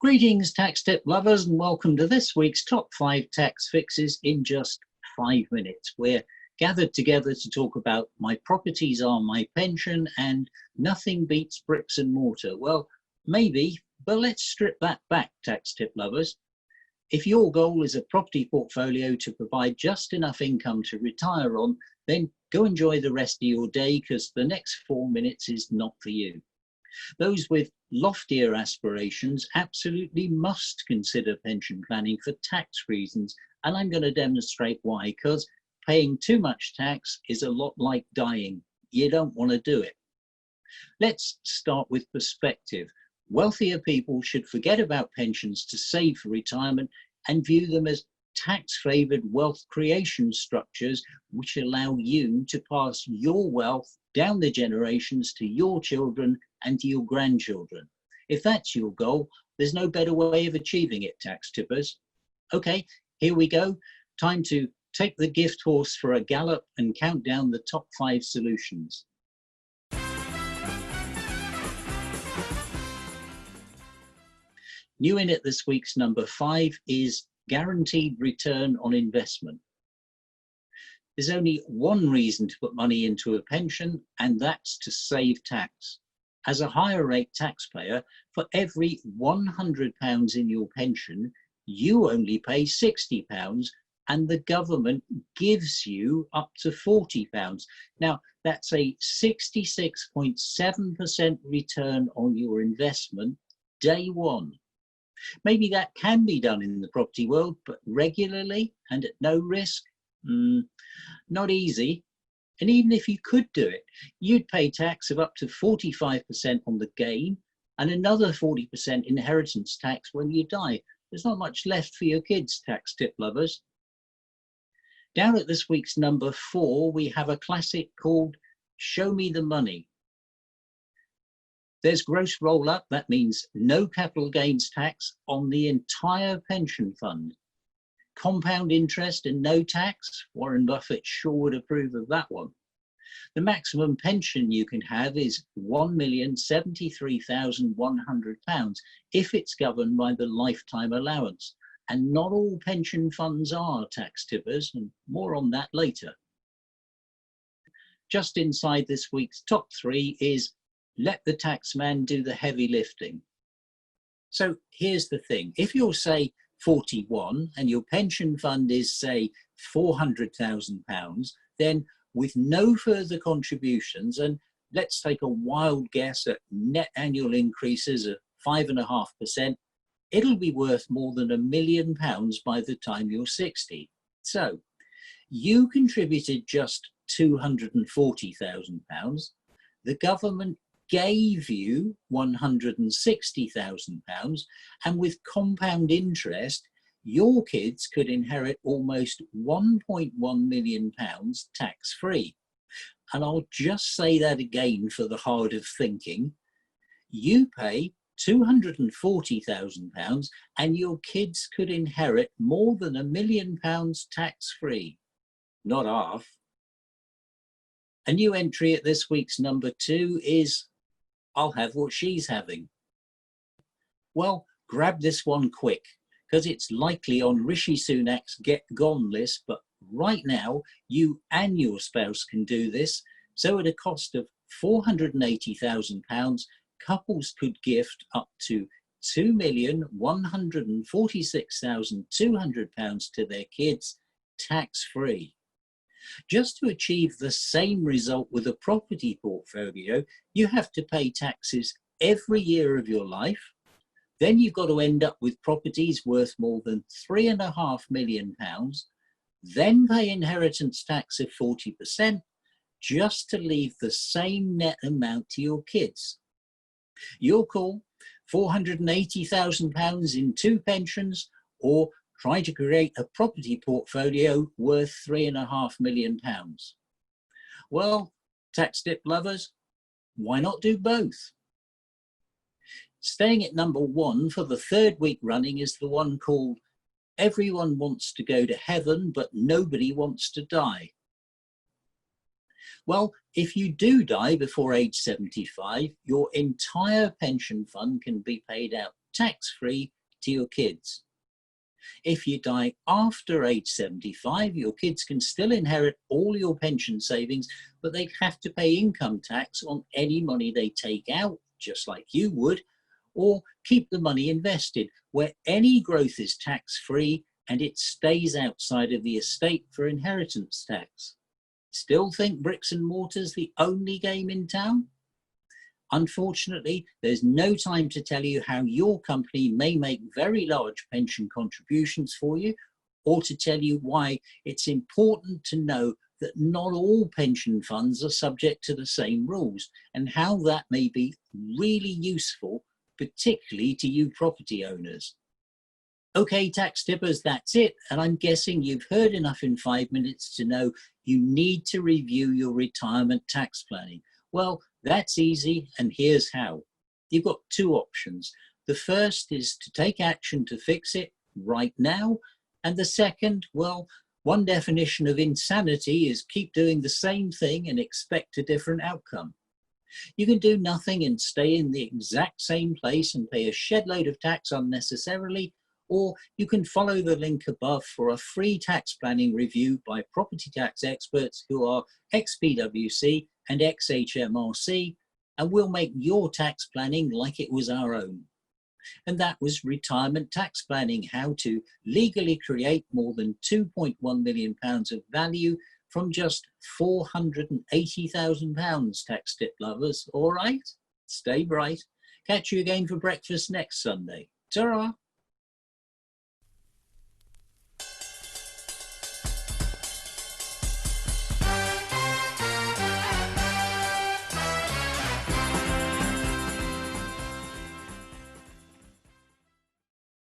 Greetings, tax tip lovers, and welcome to this week's top 5 tax fixes in just 5 minutes. We're gathered together to talk about my properties are my pension and nothing beats bricks and mortar. Well, maybe, but let's strip that back, tax tip lovers. If your goal is a property portfolio to provide just enough income to retire on, then go enjoy the rest of your day, because the next 4 minutes is not for you. Those with loftier aspirations absolutely must consider pension planning for tax reasons, and I'm going to demonstrate why, because paying too much tax is a lot like dying. You don't want to do it. Let's start with perspective. Wealthier people should forget about pensions to save for retirement and view them as tax-favoured wealth creation structures which allow you to pass your wealth down the generations to your children and to your grandchildren. If that's your goal, there's no better way of achieving it, tax tippers. Okay, here we go. Time to take the gift horse for a gallop and count down the top 5 solutions. New in it this week's number 5 is guaranteed return on investment. There's only one reason to put money into a pension, and that's to save tax. As a higher rate taxpayer, for every £100 in your pension, you only pay £60, and the government gives you up to £40. Now, that's a 66.7% return on your investment day one. Maybe that can be done in the property world, but regularly and at no risk? Not easy. And even if you could do it, you'd pay tax of up to 45% on the gain and another 40% inheritance tax when you die. There's not much left for your kids, tax tip lovers. Down at this week's number 4, we have a classic called Show Me the Money. There's gross roll-up. That means no capital gains tax on the entire pension fund. Compound interest and no tax. Warren Buffett sure would approve of that one. The maximum pension you can have is £1,073,100 if it's governed by the lifetime allowance. And not all pension funds are, tax tippers, and more on that later. Just inside this week's top 3 is let the taxman do the heavy lifting. So here's the thing. If you're, say, 41 and your pension fund is, say, £400,000, then with no further contributions, and let's take a wild guess at net annual increases of 5.5%, it'll be worth more than £1 million by the time you're 60. So you contributed just £240,000. The government gave you £160,000, and with compound interest, your kids could inherit almost £1.1 million tax-free. And I'll just say that again for the hard of thinking. You pay £240,000 and your kids could inherit more than £1 million tax-free. Not half. A new entry at this week's number 2 is I'll have what she's having. Well, grab this one quick, because it's likely on Rishi Sunak's Get Gone list, but right now you and your spouse can do this. So at a cost of £480,000, couples could gift up to £2,146,200 to their kids, tax-free. Just to achieve the same result with a property portfolio, you have to pay taxes every year of your life. Then you've got to end up with properties worth more than £3.5 million, then pay inheritance tax of 40%, just to leave the same net amount to your kids. Your call, £480,000 in 2 pensions, or try to create a property portfolio worth £3.5 million. Well, tax tip lovers, why not do both? Staying at number 1 for the 3rd week running is the one called Everyone Wants to Go to Heaven, but Nobody Wants to Die. Well, if you do die before age 75, your entire pension fund can be paid out tax-free to your kids. If you die after age 75, your kids can still inherit all your pension savings, but they'd have to pay income tax on any money they take out, just like you would, or keep the money invested, where any growth is tax-free and it stays outside of the estate for inheritance tax. Still think bricks and mortar's the only game in town? Unfortunately, there's no time to tell you how your company may make very large pension contributions for you, or to tell you why it's important to know that not all pension funds are subject to the same rules, and how that may be really useful, particularly to you property owners. Okay, tax tippers, that's it. And I'm guessing you've heard enough in 5 minutes to know you need to review your retirement tax planning. Well, that's easy, and here's how. You've got two options. The first is to take action to fix it right now. And the second, well, one definition of insanity is keep doing the same thing and expect a different outcome. You can do nothing and stay in the exact same place and pay a shed load of tax unnecessarily, or you can follow the link above for a free tax planning review by property tax experts who are ex-PwC and ex-HMRC, and we'll make your tax planning like it was our own. And that was Retirement Tax Planning, how to legally create more than £2.1 million of value from just £480,000, tax tip lovers. All right, stay bright. Catch you again for breakfast next Sunday. Ta-ra!